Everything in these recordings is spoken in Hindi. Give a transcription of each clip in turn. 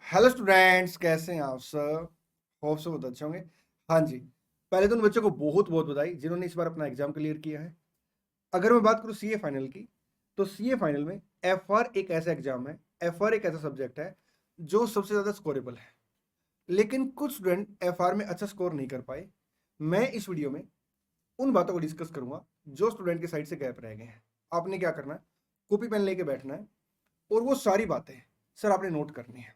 हेलो स्टूडेंट्स, कैसे हैं आप सब? होप सब बहुत अच्छे होंगे। हाँ जी, पहले तो उन बच्चों को बहुत बहुत बधाई जिन्होंने इस बार अपना एग्जाम क्लियर किया है। अगर मैं बात करूँ सीए फाइनल की, तो सीए फाइनल में एफआर एक ऐसा एग्जाम है, एफआर एक ऐसा सब्जेक्ट है जो सबसे ज़्यादा स्कोरेबल है। लेकिन कुछ स्टूडेंट एफआर में अच्छा स्कोर नहीं कर पाए। मैं इस वीडियो में उन बातों को डिस्कस करूंगा जो स्टूडेंट के साइड से गैप रह गए हैं। आपने क्या करना है, कॉपी पेन लेके बैठना है और वो सारी बातें सर आपने नोट करनी है।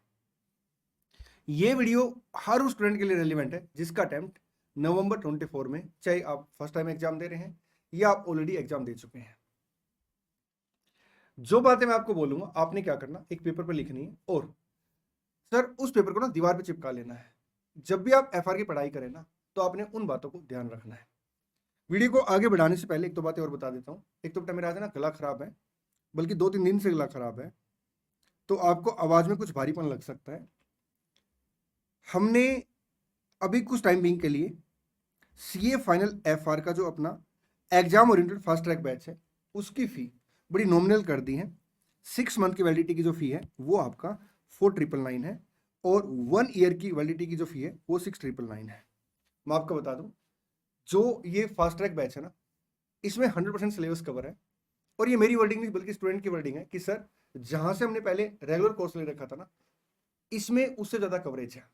ये वीडियो हर उस स्टूडेंट के लिए रेलिवेंट है जिसका अटेम्प्ट नवंबर 24 में, चाहे आप फर्स्ट टाइम एग्जाम दे रहे हैं या आप ऑलरेडी एग्जाम दे चुके हैं। जो बातें मैं आपको बोलूंगा आपने क्या करना, एक पेपर पर लिखनी है और सर उस पेपर को ना दीवार पे चिपका लेना है। जब भी आप एफआर की पढ़ाई करें ना, तो आपने उन बातों को ध्यान रखना है। वीडियो को आगे बढ़ाने से पहले एक दो बातें और बता देता हूँ। एक तो बेटा मेरा आज ना गला खराब है, बल्कि 2-3 दिन से गला खराब है, तो आपको आवाज में कुछ भारीपन लग सकता है। हमने अभी कुछ टाइम बिंग के लिए सीए फाइनल एफआर का जो अपना exam oriented fast track batch है, उसकी फी बड़ी नॉमिनल कर दी है। 6 मंथ की वैलिडिटी की जो फी है वो आपका 4,999 है और 1 ईयर की वैलिडिटी की जो फी है वो 6,999 है। मैं आपको बता दूं, जो ये फास्ट ट्रैक बैच है ना, इसमें 100% सिलेबस कवर है। और ये मेरी वर्डिंग नहीं बल्कि स्टूडेंट की वर्डिंग है कि सर जहां से हमने पहले रेगुलर कोर्स ले रखा था ना, इसमें उससे ज्यादा कवरेज है।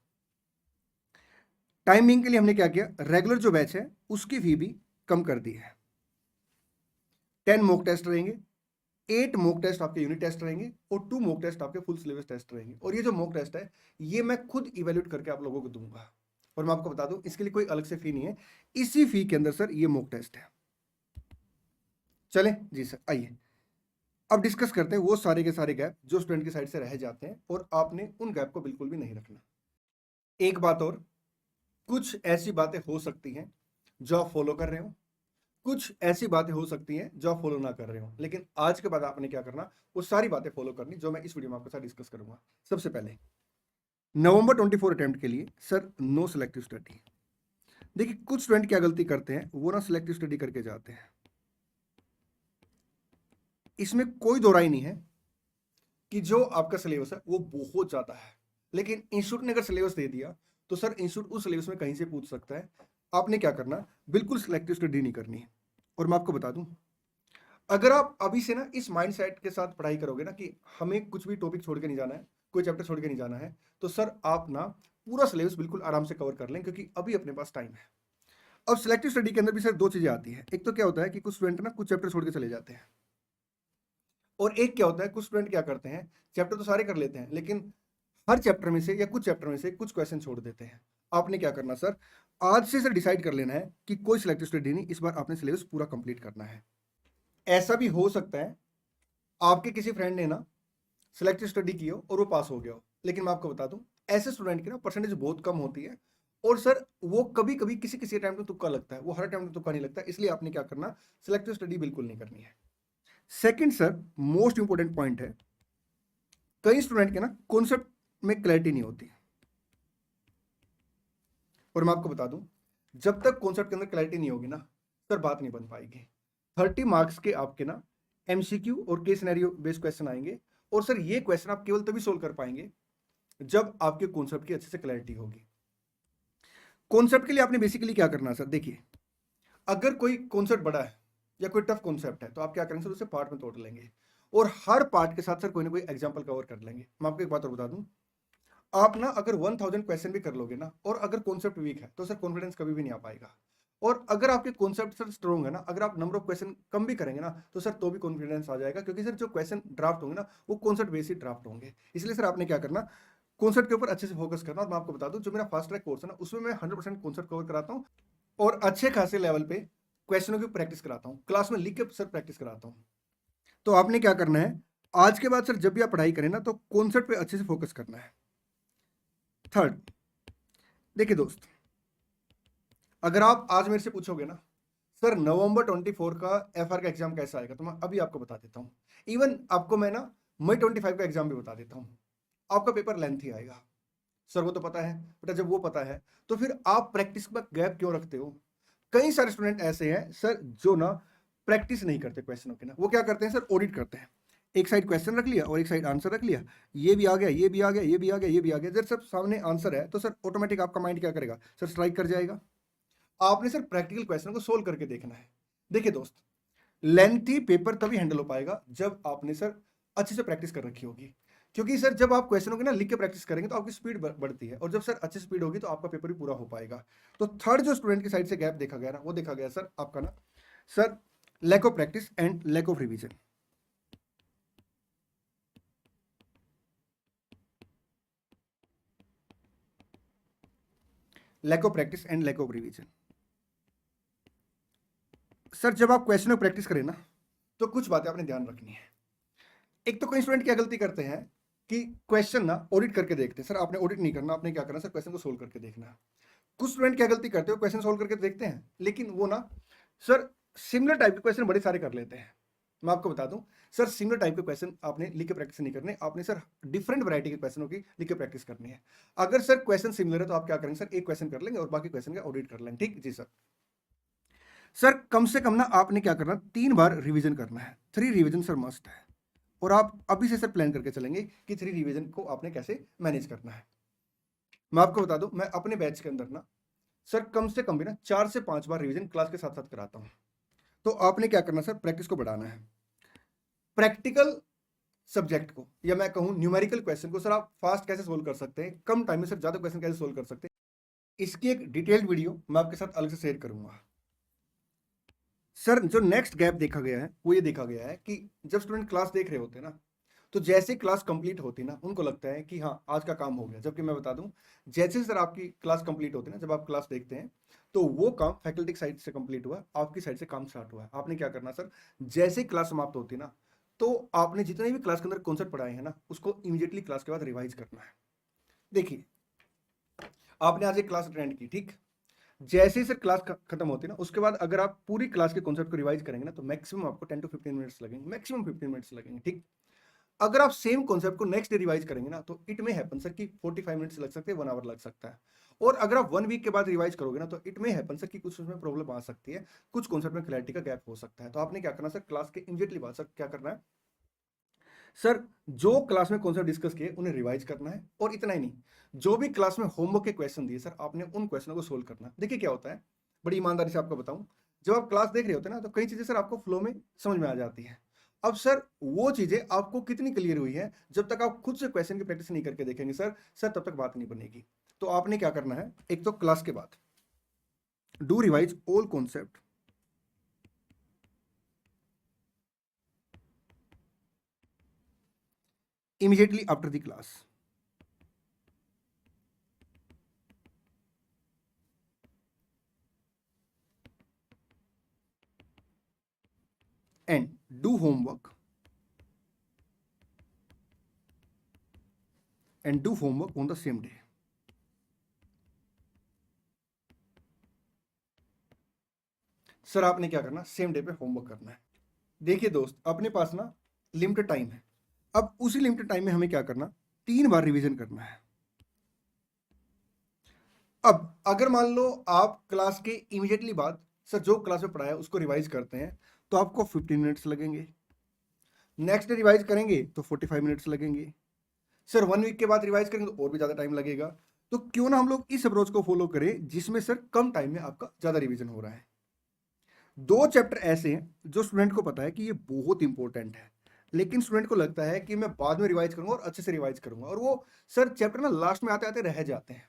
टाइमिंग के लिए हमने क्या किया, रेगुलर जो बैच है उसकी फी भी कम कर दी है। 10 मॉक टेस्ट रहेंगे, 8 मॉक टेस्ट आपके यूनिट टेस्ट रहेंगे और 2 मॉक टेस्ट आपके फुल सिलेबस टेस्ट रहेंगे। और ये जो मॉक टेस्ट है ये मैं खुद इवेल्यूट करके आप लोगों को दूंगा। और मैं आपको बता दूं, इसके लिए कोई अलग से फी नहीं है, इसी फी के अंदर सर ये मॉक टेस्ट है। चले जी सर, आइए अब डिस्कस करते हैं वो सारे के सारे गैप जो स्टूडेंट की साइड से रह जाते हैं और आपने उन गैप को बिल्कुल भी नहीं रखना। एक बात और, कुछ ऐसी बातें हो सकती हैं जो आप फॉलो कर रहे हो, कुछ ऐसी बातें हो सकती हैं जो आप फॉलो ना कर रहे हो, लेकिन आज के बाद आपने क्या करना, वो सारी बातें फॉलो करनी जो मैं इस वीडियो में आपके साथ डिस्कस करूंगा। सबसे पहले नवंबर 24 अटेम्प्ट के लिए सर नो सिलेक्टिव स्टडी। देखिए कुछ स्टूडेंट क्या गलती करते हैं, वो ना सिलेक्टिव स्टडी करके जाते हैं। इसमें कोई दो राय नहीं है कि जो आपका सिलेबस है वो बहुत ज्यादा है, लेकिन इंस्टीट्यूट ने अगर सिलेबस दे दिया तो सर इंस्टीट्यूट उस सिलेबस में कहीं से पूछ सकता है। आपने क्या करना, बिल्कुल सिलेक्टिव स्टडी नहीं करनी है। और मैं आपको बता दूं, अगर आप अभी से ना इस माइंडसेट के साथ पढ़ाई करोगे ना कि हमें कुछ भी टॉपिक छोड़ के नहीं जाना है, कोई चैप्टर छोड़ के नहीं जाना है, तो सर आप ना पूरा सिलेबस बिल्कुल आराम से कवर कर लें, क्योंकि अभी अपने पास टाइम है। अब सिलेक्टिव स्टडी के अंदर भी सर दो चीजें आती है। एक तो क्या होता है कि कुछ स्टूडेंट ना कुछ चैप्टर छोड़ के चले जाते हैं, और एक क्या होता है कुछ स्टूडेंट क्या करते हैं, चैप्टर तो सारे कर लेते हैं लेकिन हर चैप्टर में से या कुछ चैप्टर में से कुछ क्वेश्चन छोड़ देते हैं। आपने क्या करना सर, आज से सर डिसाइड कर लेना है कि कोई सिलेक्टिव स्टडी नहीं, इस बार आपने सिलेबस पूरा कंप्लीट करना है। ऐसा भी हो सकता है आपके किसी फ्रेंड ने ना सिलेक्टिव स्टडी की हो और वो पास हो गया हो, लेकिन मैं आपको बता दूं ऐसे स्टूडेंट की ना परसेंटेज बहुत कम होती है। और सर वो कभी कभी किसी किसी टाइम पे तुक्का लगता है, वो हर टाइम पे तुक्का नहीं लगता, इसलिए आपने क्या करना, सिलेक्टिव स्टडी बिल्कुल नहीं करनी है। Second sir, most important point है, कई स्टूडेंट के ना कॉन्सेप्ट में क्लैरिटी नहीं होती। और मैं आपको बता दूं, जब तक कॉन्सेप्ट के अंदर क्लैरिटी नहीं होगी ना सर, बात नहीं बन पाएगी। 30 मार्क्स के आपके ना एमसीक्यू और केस सिनेरियो बेस्ड क्वेश्चन आएंगे, और सर ये क्वेश्चन आप केवल तभी सोल्व कर पाएंगे जब आपके कॉन्सेप्ट की अच्छे से क्लैरिटी होगी। कॉन्सेप्ट के लिए आपने बेसिकली क्या करना है सर, देखिए अगर कोई कॉन्सेप्ट बड़ा है या कोई टफ कॉन्सेप्ट है तो आप क्या करेंगे सर, उसे पार्ट में तोड़ लेंगे और हर पार्ट के साथ सर कोई ना कोई एग्जांपल कवर कर लेंगे। मैं आपको एक बात और बता दूं, आप ना अगर 1000 क्वेश्चन भी कर लोगे ना और अगर कॉन्सेप्ट वीक है तो सर कॉन्फिडेंस कभी भी नहीं आ पाएगा। और अगर आपके कॉन्सेप्ट सर स्ट्रॉन्ग है ना, अगर आप नंबर ऑफ क्वेश्चन कम भी करेंगे ना तो सर तो भी कॉन्फिडेंस आ जाएगा, क्योंकि सर जो क्वेश्चन ड्राफ्ट होंगे ना वो कॉन्सेप्ट बेसिक ड्राफ्ट होंगे। इसलिए सर आपने क्या करना, कॉन्सेप्ट के ऊपर अच्छे से फोकस करना। और मैं आपको बता दूं, जो मेरा फास्ट ट्रैक कोर्स है ना उसमें मैं 100% कॉन्सेप्ट कवर कराता हूँ और अच्छे खासे लेवल पे क्वेश्चनों की प्रैक्टिस कराता हूँ, क्लास में लिख के सर प्रैक्टिस कराता हूँ। तो आपने क्या करना है, आज के बाद सर जब भी आप पढ़ाई करें ना तो कॉन्सेप्ट पे अच्छे से फोकस करना है। थर्ड, देखिए दोस्त, अगर आप आज मेरे से पूछोगे ना सर नवंबर 24 का एफआर का एग्जाम कैसा आएगा, तो मैं अभी आपको बता देता हूँ। इवन आपको मैं ना मई 25 का एग्जाम भी बता देता हूँ। आपका पेपर लेंथ ही आएगा सर, वो तो पता है बेटा। जब वो पता है तो फिर आप प्रैक्टिस का गैप क्यों रखते हो? कई सारे स्टूडेंट ऐसे हैं सर जो ना प्रैक्टिस नहीं करते क्वेश्चनों के ना, वो क्या करते हैं सर, ऑडिट करते हैं। एक साइड क्वेश्चन रख लिया और एक साइड आंसर रख लिया, ये भी आ गया, ये भी आ गया, ये भी आ गया, ये भी आ गया, जब सब सामने आंसर है तो सर ऑटोमेटिक आपका माइंड क्या करेगा सर, स्ट्राइक कर जाएगा। आपने सर प्रैक्टिकल क्वेश्चन को सोल्व करके देखना है। देखिए दोस्त, लेंथी पेपर तभी हैंडल हो पाएगा जब आपने सर अच्छे से प्रैक्टिस कर रखी होगी, क्योंकि सर जब आप क्वेश्चनों को ना लिख के प्रैक्टिस करेंगे तो आपकी स्पीड बढ़ती है, और जब सर अच्छी स्पीड होगी तो आपका पेपर भी पूरा हो पाएगा। तो थर्ड जो स्टूडेंट की साइड से गैप देखा गया ना, वो देखा गया सर आपका ना sir lack of practice and lack of revision. Lack of practice and lack of revision. Sir जब आप क्वेश्चन में प्रैक्टिस करें ना, तो कुछ बातें आपने ध्यान रखनी है। एक तो कई स्टूडेंट क्या गलती करते हैं कि क्वेश्चन ना ऑडिट करके देखते हैं। सर आपने ऑडिट नहीं करना, आपने क्या करना सर, क्वेश्चन को सोल्व करके देखना है। कुछ स्टूडेंट क्या गलती करते हो, क्वेश्चन सोल्व करके देखते हैं, लेकिन वो ना सर सिमिलर टाइप के क्वेश्चन बड़े सारे कर लेते हैं। मैं आपको बता दूं सर, सिमिलर टाइप के क्वेश्चन आपने लिख के प्रैक्टिस नहीं करने, आपने सर डिफरेंट वैरायटी के क्वेश्चनों की लिख के प्रैक्टिस करनी है। अगर सर क्वेश्चन सिमिलर है तो आप क्या करेंगे सर, एक क्वेश्चन कर लेंगे और बाकी क्वेश्चन का ऑडिट कर लेंगे। ठीक जी सर। सर कम से कम ना आपने क्या करना, 3 बार रिवीजन करना है। 3 रिवीजन सर मस्ट है, और आप अभी से सर प्लान करके चलेंगे कि 3 रिवीजन को आपने कैसे मैनेज करना है। मैं आपको बता दूं, मैं अपने बैच के अंदर ना सर कम से कम भी ना 4 से 5 बार रिवीजन क्लास के साथ साथ कराता हूं। तो आपने क्या करना सर, प्रैक्टिस को बढ़ाना है। प्रैक्टिकल सब्जेक्ट को, या मैं कहूं न्यूमेरिकल क्वेश्चन को सर आप फास्ट कैसे सोल्व कर सकते हैं, कम टाइम में सर ज्यादा क्वेश्चन कैसे सोल्व कर सकते हैं, इसकी एक डिटेल्ड वीडियो मैं आपके साथ अलग से शेयर करूंगा। सर जो नेक्स्ट गैप देखा गया है वो ये देखा गया है कि जब स्टूडेंट क्लास देख रहे होते हैं ना, तो जैसे क्लास कंप्लीट होती ना, उनको लगता है कि हाँ आज का काम हो गया। जबकि मैं बता दूं, जैसे सर आपकी क्लास कंप्लीट होती है ना, जब आप क्लास देखते हैं तो वो काम फैकल्टी की साइड से कंप्लीट हुआ, आपकी साइड से काम स्टार्ट हुआ है। आपने क्या करना सर, जैसे क्लास समाप्त होती है ना, तो आपने जितने भी क्लास के अंदर कॉन्सेप्ट पढ़ाए हैं ना, उसको इमीडिएटली क्लास के बाद रिवाइज करना है। देखिए, आपने आज एक क्लास अटेंड की, ठीक, जैसे ही सर क्लास खत्म होती है ना, उसके बाद अगर आप पूरी क्लास के कॉन्सेप्ट को रिवाइज करेंगे ना, तो मैक्सिमम आपको 10 to 15 मिनट्स लगेंगे, मैक्सिमम 15 मिनट्स लगेंगे। ठीक, अगर आप सेम कॉन्सेप्ट को नेक्स्ट डे रिवाइज करेंगे ना, तो इट में हैपन सर कि 45 मिनट्स लग सकते हैं, 1 आवर लग सकता है। और अगर आप 1 वीक के बाद रिवाइज करोगे ना, तो इट में हैपन सर कि कुछ उसमें प्रॉब्लम आ सकती है, कुछ कॉन्सेप्ट में क्लैरिटी का गैप हो सकता है। तो आपने क्या करना सर, क्लास के इमीडिएटली बाद सर क्या करना है सर, जो क्लास में कॉन्सेप्ट डिस्कस किए उन्हें रिवाइज करना है। और इतना ही नहीं, जो भी क्लास में होमवर्क के क्वेश्चन दिए सर, आपने उन क्वेश्चनों को सोल्व करना है। देखिए क्या होता है, बड़ी ईमानदारी से आपको बताऊं, जब आप क्लास देख रहे होते हैं ना, तो कई चीजें सर आपको फ्लो में समझ में आ जाती है। अब सर वो चीजें आपको कितनी क्लियर हुई है, जब तक आप खुद से क्वेश्चन की प्रैक्टिस नहीं करके देखेंगे सर तब तक बात नहीं बनेगी। तो आपने क्या करना है, एक तो क्लास के बाद do revise all concept immediately after the class. And do homework. And do homework on the same day. Sir आपने क्या करना, सेम डे पे होमवर्क करना है। देखिए दोस्त, अपने पास ना लिमिटेड टाइम है। अब उसी लिमिटेड टाइम में हमें क्या करना, 3 बार रिवीजन करना है। अब अगर मान लो आप क्लास के इमीडिएटली बाद सर जो क्लास में पढ़ाया उसको रिवाइज करते हैं, तो आपको 15 मिनट्स लगेंगे। नेक्स्ट डे रिवाइज करेंगे तो 45 मिनट्स लगेंगे। सर 1 वीक के बाद रिवाइज करेंगे तो और भी ज्यादा टाइम लगेगा। तो क्यों ना हम लोग इस अप्रोच को फॉलो करें जिसमें सर कम टाइम में आपका ज्यादा रिवीजन हो रहा है। 2 चैप्टर ऐसे हैं जो स्टूडेंट को पता है कि ये बहुत इंपॉर्टेंट है, लेकिन स्टूडेंट को लगता है कि मैं बाद में रिवाइज करूंगा और अच्छे से रिवाइज करूंगा, और वो सर चैप्टर ना लास्ट में आते आते रह जाते हैं।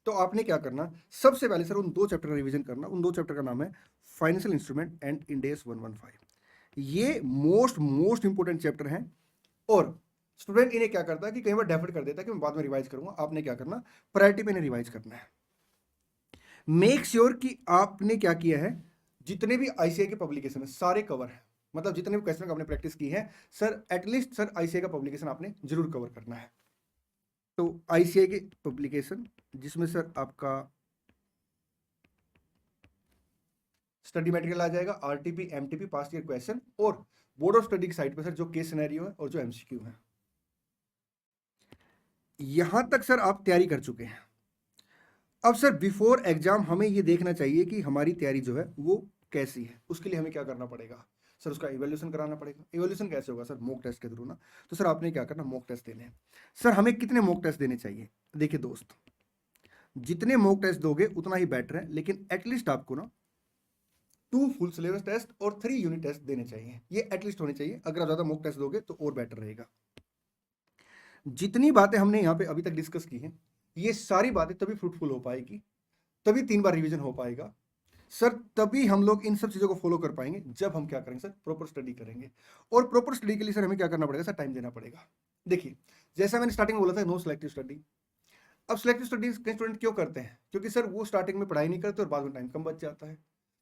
तो आपने क्या करना, सबसे पहले सर उन 2 चैप्टर का रिवीजन करना। उन 2 चैप्टर का नाम है financial instrument and Ind AS 115। ये मोस्ट इंपॉर्टेंट चैप्टर हैं, और स्टूडेंट इन्हें क्या करता है कि कई बार डेफर कर देता है कि मैं बाद में रिवाइज करूंगा। आपने क्या करना, प्रायोरिटी पे इन्हें रिवाइज करना है। मेक श्योर कि आपने क्या किया है, जितने भी ICAI के पब्लिकेशन है सारे कवर है, मतलब जितने भी क्वेश्चन आपने प्रैक्टिस की है सर, एटलीस्ट सर ICAI का पब्लिकेशन आपने जरूर कवर करना है। तो ICAI के पब्लिकेशन जिसमें सर आपका स्टडी मटेरियल आ जाएगा, RTP MTP past year question, और बोर्ड ऑफ स्टडी की साइट पर सर जो केस सिनेरियो है और जो MCQ है। यहां तक सर आप तैयारी कर चुके हैं। अब सर बिफोर एग्जाम हमें ये देखना चाहिए कि हमारी तैयारी जो है वो कैसी है। उसके लिए हमें क्या करना पड़ेगा सर उसका इवैल्यूएशन कराना पड़ेगा। इवैल्यूएशन कैसे होगा सर? मॉक टेस्ट के थ्रू ना। तो सर आपने क्या करना, मॉक टेस्ट देने हैं। सर हमें कितने मॉक टेस्ट देने चाहिए? देखिए दोस्त, जितने मॉक टेस्ट दोगे उतना ही बेटर है, लेकिन एटलीस्ट आपको ना 2 फुल सिलेबस टेस्ट और 3 यूनिट टेस्ट देने चाहिए, ये एटलीस्ट होने चाहिए। अगर आप ज्यादा मॉक टेस्ट दोगे तो और बेटर रहेगा। जितनी बातें हमने यहाँ पे अभी तक डिस्कस की हैं, ये सारी बातें तभी फ्रूटफुल हो पाएगी, तभी 3 बार रिवीजन हो पाएगा सर, तभी हम लोग इन सब चीजों को फॉलो कर पाएंगे जब हम क्या करेंगे सर, प्रॉपर स्टडी करेंगे। और प्रॉपर स्टडी के लिए सर हमें क्या करना पड़ेगा सर, टाइम देना पड़ेगा। देखिए जैसा मैंने स्टार्टिंग में बोला था, नो सिलेक्टिव स्टडी। अब सिलेक्टिव स्टडी स्टूडेंट क्यों करते हैं? क्योंकि सर वो स्टार्टिंग में पढ़ाई नहीं करते और बाद में टाइम कम बच जाता है।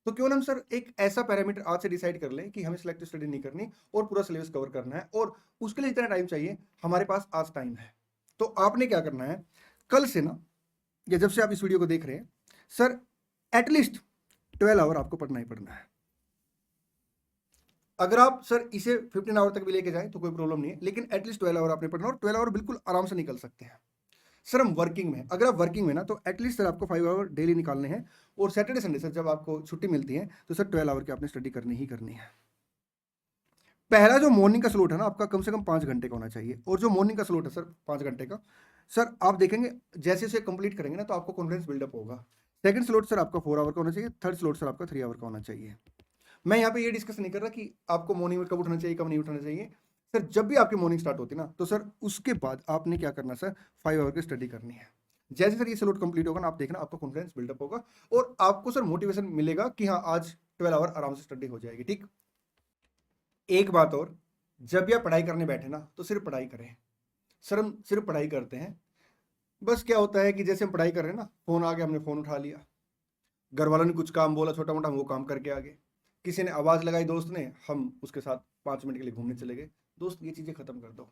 तो क्यों ना हम सर एक ऐसा पैरामीटर आज से डिसाइड कर लें कि हमें सिलेक्टिव स्टडी नहीं करनी और पूरा सिलेबस कवर करना है, और उसके लिए जितना टाइम चाहिए हमारे पास आज टाइम है। तो आपने क्या करना है, कल से ना, या जब से आप इस वीडियो को देख रहे हैं सर, एटलीस्ट 12 आवर आपको पढ़ना ही पढ़ना है। अगर आप सर इसे 15 आवर तक भी लेके जाएं तो कोई प्रॉब्लम नहीं है, लेकिन एटलीस्ट 12 आवर आपने पढ़ना, और 12 आवर बिल्कुल आराम से निकल सकते हैं। सर हम वर्किंग में, अगर आप वर्किंग में ना, तो एटलीस्ट सर आपको 5 आवर डेली निकालने हैं, और सैटरडे संडे सर जब आपको छुट्टी मिलती है तो सर 12 आवर की आपने स्टडी करनी ही करनी है। पहला जो मॉर्निंग का स्लॉट है ना आपका, कम से कम 5 घंटे का होना चाहिए। और जो मॉर्निंग का स्लॉट है सर 5 घंटे का, सर आप देखेंगे जैसे उसे कंप्लीट करेंगे ना तो आपको कॉन्फिडेंस बिल्डअप होगा। सेकंड स्लॉट सर आपका 4 आवर का होना चाहिए। थर्ड स्लॉट सर आपका 3 आवर का होना चाहिए। मैं यहाँ पे ये डिस्कस नहीं कर रहा कि आपको मॉर्निंग में कब उठना चाहिए कब नहीं उठना चाहिए। सर जब भी आपकी मॉर्निंग स्टार्ट होती है ना, तो सर उसके बाद आपने क्या करना सर, 5 आवर की स्टडी करनी है। जैसे सर ये स्लॉट कंप्लीट होगा ना, आप देखना आपका कॉन्फिडेंस बिल्डअप होगा, और आपको सर मोटिवेशन मिलेगा कि हाँ आज 12 आवर आराम से स्टडी हो जाएगी। ठीक, एक बात और, जब भी आप पढ़ाई करने बैठे ना तो सिर्फ पढ़ाई करें। सर हम सिर्फ पढ़ाई करते हैं, बस क्या होता है कि जैसे हम पढ़ाई कर रहे हैं ना, फोन आ गया, हमने फोन उठा लिया, घर वालों ने कुछ काम बोला छोटा मोटा, हम वो काम करके आ गए, किसी ने आवाज लगाई दोस्त ने, हम उसके साथ 5 मिनट के लिए घूमने चले गए। दोस्त ये चीजें खत्म कर दो,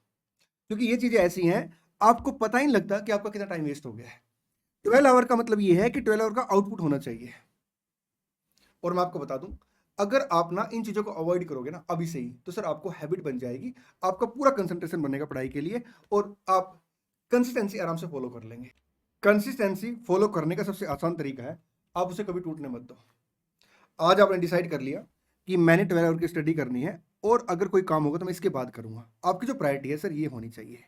क्योंकि ये चीजें ऐसी हैं आपको पता ही नहीं लगता कि आपका कितना टाइम वेस्ट हो गया है। 12 आवर का मतलब ये है कि 12 आवर का आउटपुट होना चाहिए। और मैं आपको बता दूं, अगर आप ना इन चीजों को अवॉइड करोगे ना अभी से ही, तो सर आपको हैबिट बन जाएगी, आपका पूरा कंसंट्रेशन बनेगा पढ़ाई के लिए, और आप कंसिस्टेंसी आराम से फॉलो कर लेंगे। कंसिस्टेंसी फॉलो करने का सबसे आसान तरीका है, आप उसे कभी टूटने मत दो। आज आपने डिसाइड कर लिया कि मैंने 12 आवर की स्टडी करनी है, और अगर कोई काम होगा तो मैं इसके बाद करूंगा। आपकी जो प्रायोरिटी है सर ये होनी चाहिए।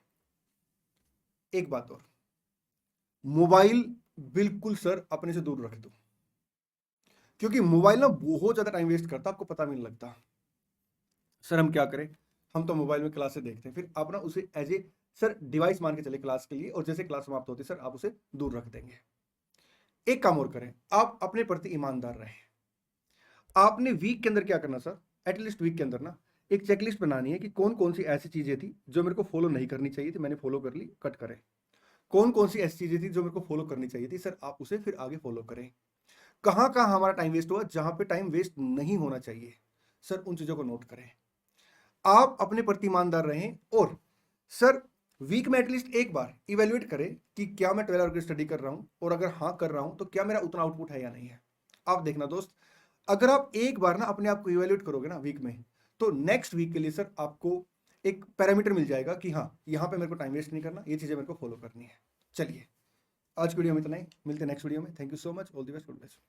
एक बात और, मोबाइल बिल्कुल सर अपने से दूर रख दो, क्योंकि मोबाइल ना बहुत ज्यादा टाइम वेस्ट करता, आपको पता भी नहीं लगता। सर हम क्या करें, हम तो मोबाइल में क्लासेस देखते हैं, फिर आप ना उसे एज ए सर डिवाइस मान के चले क्लास के लिए, और जैसे क्लास समाप्त होती है सर आप उसे दूर रख देंगे। एक काम और करें, आप अपने प्रति ईमानदार रहें। आपने वीक के अंदर क्या करना सर, एटलीस्ट वीक के अंदर ना एक चेकलिस्ट बनानी है कि कौन कौन सी ऐसी चीजें थी जो मेरे को फॉलो नहीं करनी चाहिए थी, मैंने फॉलो कर ली, कट करें। कौन कौन सी ऐसी चीजें थी जो मेरे को फॉलो करनी चाहिए थी, सर आप उसे फिर आगे फॉलो करें। कहां कहां हमारा टाइम वेस्ट हुआ, जहां पे टाइम वेस्ट नहीं होना चाहिए, सर उन चीजों को नोट करें। आप अपने प्रति ईमानदार रहें, और सर वीक में एटलीस्ट एक बार इवेल्युएट करें कि क्या मैं 12 आवर की स्टडी कर रहा हूं, और अगर हाँ कर रहा हूं तो क्या मेरा उतना आउटपुट है या नहीं है। आप देखना दोस्त, अगर आप एक बार ना अपने आप को इवेल्युएट करोगे ना वीक में, तो नेक्स्ट वीक के लिए सर आपको एक पैरामीटर मिल जाएगा कि हाँ यहाँ पे मेरे को टाइम वेस्ट नहीं करना, ये चीजें मेरे को फॉलो करनी है। चलिए आज की वीडियो में इतना ही, मिलते हैं नेक्स्ट वीडियो में। Thank you so much, all the best, good best.